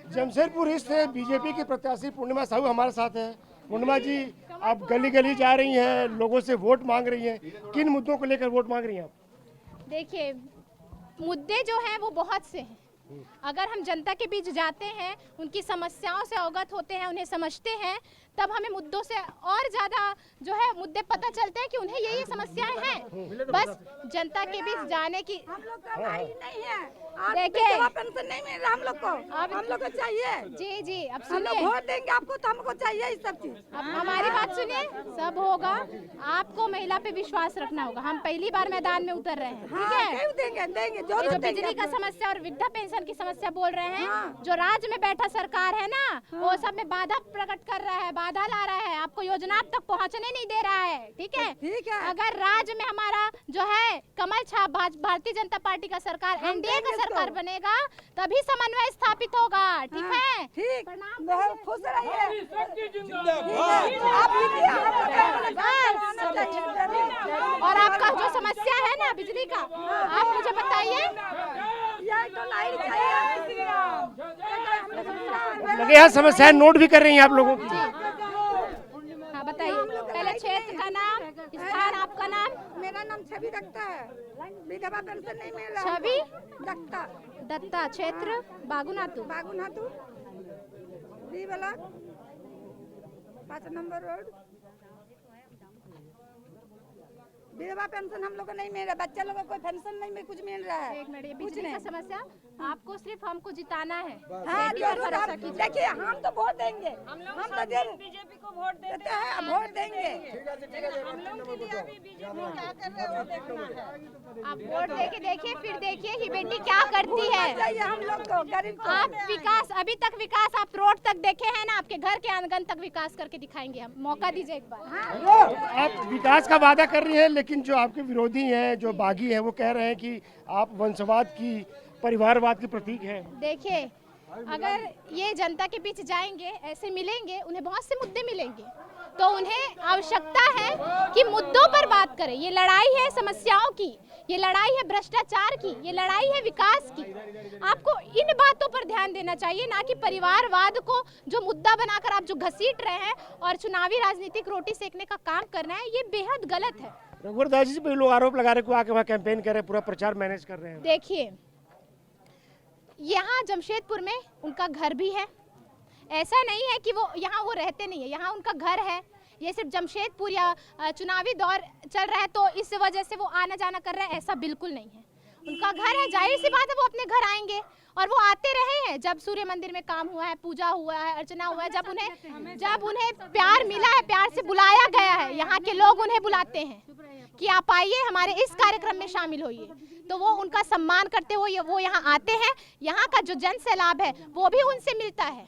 Jamshedpur east से BJP की प्रत्याशी पूर्णिमा साहू हमारे साथ है। पूर्णिमा जी, आप गली गली जा रही हैं, लोगों से वोट मांग रही हैं, किन मुद्दों को लेकर वोट मांग रही हैं आप? देखिए, मुद्दे जो हैं वो बहुत से हैं। अगर हम जनता के बीच जाते हैं, उनकी समस्याओं से अवगत होते हैं, उन्हें समझते हैं, तब हमें मुद्दों से और ज़्यादा जो है मुद्दे पता चलते हैं कि उन्हें ये समस्याएं हैं। बस जनता के बीच जाने की हम लोग का नहीं है। देखिए, पेंशन नहीं मिल रहा हम लोग को, अब हम लोग को चाहिए। जी अब हम लोग सुनिए, वोट देंगे आपको तो हमको चाहिए ये सब चीज। अब हमारी बात सुनिए, सब होगा। आपको महिला पे विश्वास रखना होगा। हम पहली बार मैदान में उतर रहे हैं, ठीक है? क्यों देंगे देंगे ये जो जो बिजली का समस्या और वृद्धा पेंशन की समस्या बोल रहे हैं, हाँ। जो राज्य में बैठा सरकार है ना, वो सब में बाधा प्रकट कर रहा है, बाधा ला रहा है, आपको योजना अब तक पहुंचने नहीं दे रहा है, ठीक है? ठीक है। अगर राज्य में हमारा जो है कमल छाप भारतीय जनता पार्टी का सरकार, एनडीए का सरकार बनेगा, तभी समन्वय स्थापित होगा, ठीक है? ठीक, प्रणाम। बहुत खुश रहिए। आप लिखिए, और आपका जो समस्या है ना बिजली का, आप मुझे बताइए। लगे यहाँ समस्याएं नोट भी कर रही हैं आप लोगों की। हाँ बताइए, पहले क्षेत्र का नाम, स्थान, आपका नाम। मेरा नाम छवि दत्ता है। विधवा पेंशन नहीं मिल रहा। छवि दत्ता, दत्ता, क्षेत्र बागुनातू। बागुनातू, डी वाला 5 नंबर रोड। विधवा पेंशन हम लोग को नहीं मिल रहा, बच्चा लोगों को कोई पेंशन नहीं मिल, कुछ मिल रहा है। एक मिनट, ये बिजली का समस्या, आपको सिर्फ हमको जिताना है। हाँ, जरूर आप देखिए, हम तो वोट देंगे, हम तो बीजेपी को वोट देते हैं, वोट देंगे। हम लोग के लिए अभी बीजेपी क्या कर रहे हो देखना है। आप वोट देके देखिए, फिर देखिए कि बेटी क्या करती है। चाहिए हम लोग को, गरीब को। आप विकास, अभी तक विकास आप रोड तक देखे हैं ना, आपके घर के आंगन तक विकास करके दिखाएंगे हम। मौका दीजिए एक बार। आप विकास का वादा कर रही हैं, लेकिन जो आपके विरोधी हैं, जो बागी हैं, वो कह रहे हैं कि आप वंशवाद की, परिवारवाद की प्रतीक हैं। देखिए, अगर ये जनता के बीच जाएंगे, ऐसे मिलेंगे, उन्हें बहुत से मुद्दे मिलेंगे, तो उन्हें आवश्यकता है कि मुद्दों पर बात करें। ये लड़ाई है समस्याओं की, ये लड़ाई है भ्रष्टाचार की, ये लड़ाई है विकास की। आपको इन बातों पर ध्यान देना चाहिए, ना कि परिवारवाद को जो मुद्दा बनाकर आप जो घसीट रहे हैं और चुनावी राजनीतिक रोटी सेकने का काम करना है, ये बेहद गलत है। रघुवर दास जी पे लोग आरोप लगा रहे हैं कि आके वहाँ कैंपेन कर रहे हैं, पूरा प्रचार मैनेज कर रहे हैं। देखिए, यहाँ जमशेदपुर में उनका घर भी है, ऐसा नहीं है कि वो यहाँ वो रहते नहीं है, यहाँ उनका घर है। ये सिर्फ जमशेदपुर या चुनावी दौर चल रहा है तो इस वजह से वो आना जाना कर रहे हैं, ऐसा बिल्कुल नहीं है। उनका घर है, जाहिर सी बात है वो अपने घर आएंगे, और वो आते रहे हैं। जब सूर्य मंदिर में काम हुआ है, पूजा हुआ है, अर्चना हुआ है, जब उन्हें प्यार मिला है, प्यार से बुलाया गया है, यहाँ के लोग उन्हें बुलाते हैं कि आप आइए हमारे इस कार्यक्रम में शामिल होइए, तो वो उनका सम्मान करते हुए वो यहाँ आते हैं। यहाँ का जो जन सैलाब है वो भी उनसे मिलता है।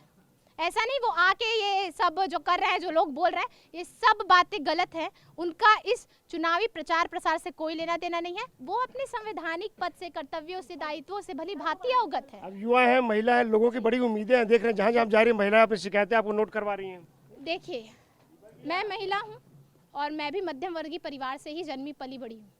ऐसा नहीं वो आके ये सब जो कर रहे हैं, जो लोग बोल रहे हैं, ये सब बातें गलत है। उनका इस चुनावी प्रचार प्रसार से कोई लेना देना नहीं है। वो अपने संवैधानिक पद से, कर्तव्यों से, दायित्वों से भली भांति अवगत है। अब युवा है, महिला है, लोगों की बड़ी उम्मीदें हैं, देख रहे हैं जहाँ जहाँ जा रही है महिलाएं अपनी शिकायतें आपको नोट करवा रही हैं। देखिए, मैं महिला हूँ और मैं भी मध्यम वर्गीय परिवार से ही जन्मी पली बड़ी हूँ।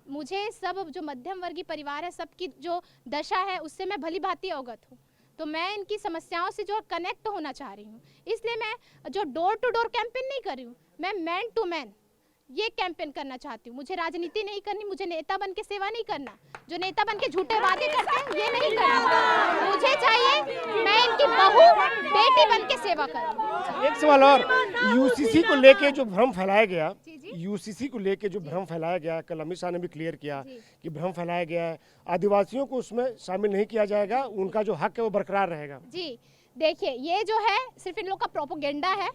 मुझे सब जो मध्यम वर्गीय परिवार है, सबकी जो दशा है उससे मैं भली भांति अवगत हूँ। तो मैं इनकी समस्याओं से जो कनेक्ट होना चाह रही हूँ, इसलिए मैं जो डोर टू डोर कैंपेन नहीं कर रही हूँ, मैं मैन टू मैन ये कैंपेन करना चाहती हूँ। मुझे राजनीति नहीं करनी, मुझे नेता बन के सेवा नहीं करना, जो नेता बन के झूठे वादे करते हैं ये नहीं करना। मुझे चाहिए मैं इनकी बहू बेटी बन के सेवा करूँ। एक सवाल और, यूसीसी को लेके जो भ्रम फैलाया गया, यूसीसी को लेके जो भ्रम फैलाया गया, कल अमित शाह ने भी क्लियर किया कि भ्रम फैलाया गया है, आदिवासियों को उसमें शामिल नहीं किया जाएगा, उनका जो हक है वो बरकरार रहेगा। जी देखिए, ये जो है सिर्फ इन लोग का प्रोपोगेंडा है।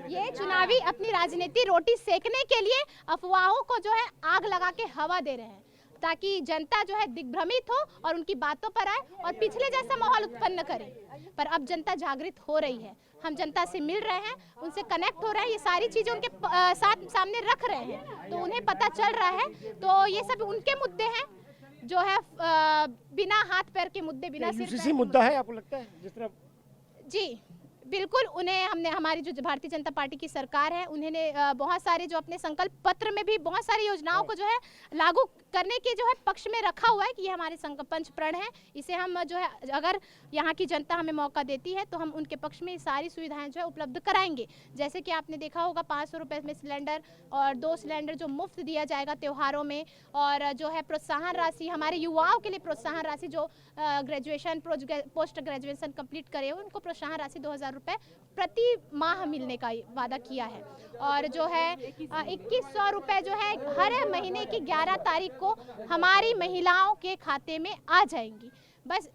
ये चुनावी अपनी राजनीति रोटी सेकने के लिए अफवाहों को जो है आग लगा के हवा दे रहे हैं, ताकि जनता जो है दिग्भ्रमित हो और उनकी बातों पर आए और पिछले जैसा माहौल उत्पन्न करे। पर अब जनता जागृत हो रही है, हम जनता से मिल रहे हैं, उनसे कनेक्ट हो रहे हैं, ये सारी चीजें उनके साथ सामने रख रहे हैं, तो उन्हें पता चल रहा है। तो ये सब उनके मुद्दे हैं जो है बिना हाथ पैर के मुद्दे, बिना यूसीसी मुद्दा है आपको लगता है जिस तरह? जी बिल्कुल, उन्हें हमने, हमारी जो भारतीय जनता पार्टी की सरकार है, उन्होंने बहुत सारे जो अपने संकल्प पत्र में भी बहुत सारी योजनाओं को जो है लागू करने के जो है पक्ष में रखा हुआ है कि ये हमारे पंच प्रण है। इसे हम जो है अगर यहाँ की जनता हमें मौका देती है तो हम उनके पक्ष में सारी सुविधाएं जो है उपलब्ध कराएंगे। जैसे कि आपने देखा होगा 500 रुपये में सिलेंडर और 2 सिलेंडर जो मुफ्त दिया जाएगा त्योहारों में, और जो है प्रोत्साहन राशि हमारे युवाओं के लिए प्रोत्साहन राशि जो ग्रेजुएशन पोस्ट ग्रेजुएशन कंप्लीट करे हो उनको प्रोत्साहन राशि 2000 रुपये प्रति माह मिलने का वादा किया है। और जो है 2100 रुपये जो है हर महीने की 11 तारीख को हमारी महिलाओं के खाते में आ जाएंगी। बस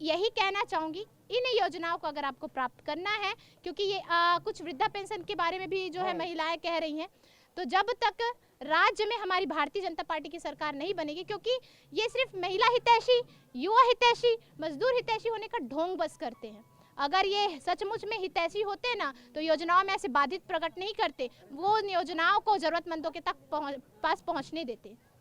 यही कहना चाहूँगी, इन योजनाओं को अगर आपको प्राप्त करना है, क्योंकि ये कुछ वृद्धा पेंशन के बारे में भी जो है महिलाएं कह रही हैं, तो जब तक राज्य में हमारी भारतीय जनता पार्टी की सरकार नहीं बनेगी, क्योंकि ये सिर्फ महिला हितैषी, युवा हितैषी, मजदूर हितैषी होने का ढोंग बस करते हैं। अगर ये सचमुच में हितैषी होते ना तो योजनाओं में ऐसे बाधित प्रकट नहीं करते, वो योजनाओं को जरूरतमंदों के तक पास पहुंचने देते।